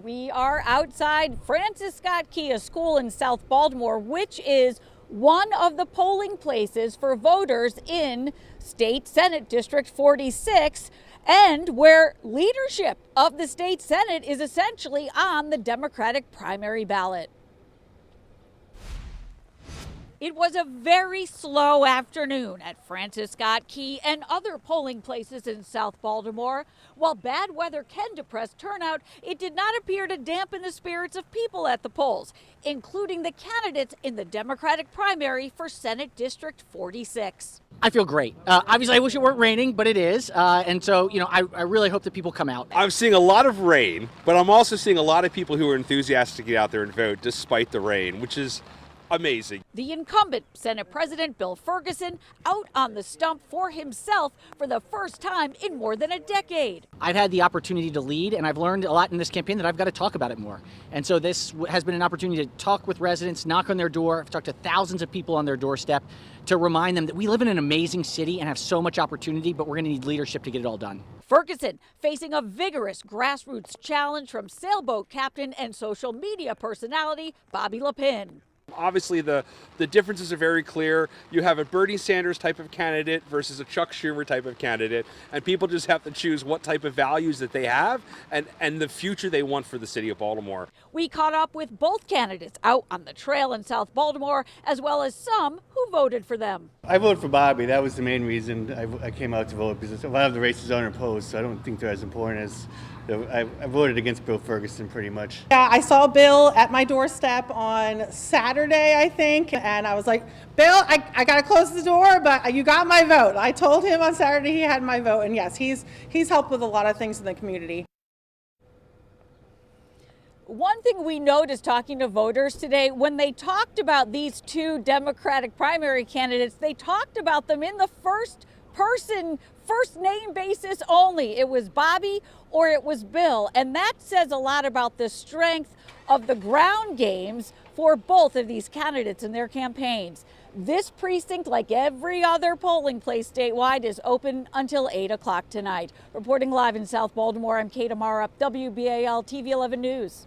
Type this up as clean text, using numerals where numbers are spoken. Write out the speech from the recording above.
We are outside Francis Scott Key School in South Baltimore, which is one of the polling places for voters in State Senate District 46, and where leadership of the state Senate is essentially on the Democratic primary ballot. It was a very slow afternoon at Francis Scott Key and other polling places in South Baltimore. While bad weather can depress turnout, it did not appear to dampen the spirits of people at the polls, including the candidates in the Democratic primary for Senate District 46. I feel great. Obviously, I wish it weren't raining, but it is. And so, I really hope that people come out. I'm seeing a lot of rain, but I'm also seeing a lot of people who are enthusiastic to get out there and vote despite the rain, which is amazing. The incumbent Senate President Bill Ferguson out on the stump for himself for the first time in more than a decade. I've had the opportunity to lead, and I've learned a lot in this campaign that I've got to talk about it more. And so this has been an opportunity to talk with residents, knock on their door. I've talked to thousands of people on their doorstep to remind them that we live in an amazing city and have so much opportunity, but we're going to need leadership to get it all done. Ferguson facing a vigorous grassroots challenge from sailboat captain and social media personality Bobby Lapin. Obviously, the differences are very clear. You have a Bernie Sanders type of candidate versus a Chuck Schumer type of candidate, and people just have to choose what type of values that they have and the future they want for the city of Baltimore. We caught up with both candidates out on the trail in South Baltimore, as well as some who voted for them. I voted for Bobby. That was the main reason I came out to vote, because a lot of the races are unopposed, so I don't think they're as important as I voted against Bill Ferguson pretty much. Yeah, I saw Bill at my doorstep on Saturday, I think, and I was like, Bill, I got to close the door, but you got my vote. I told him on Saturday he had my vote, and yes, he's helped with a lot of things in the community. One thing we noticed talking to voters today, when they talked about these two Democratic primary candidates, they talked about them in the first person, first name basis only. It was Bobby or it was Bill. And that says a lot about the strength of the ground games for both of these candidates in their campaigns. This precinct, like every other polling place statewide, is open until 8 o'clock tonight. Reporting live in South Baltimore, I'm Kate Amara, WBAL-TV 11 News.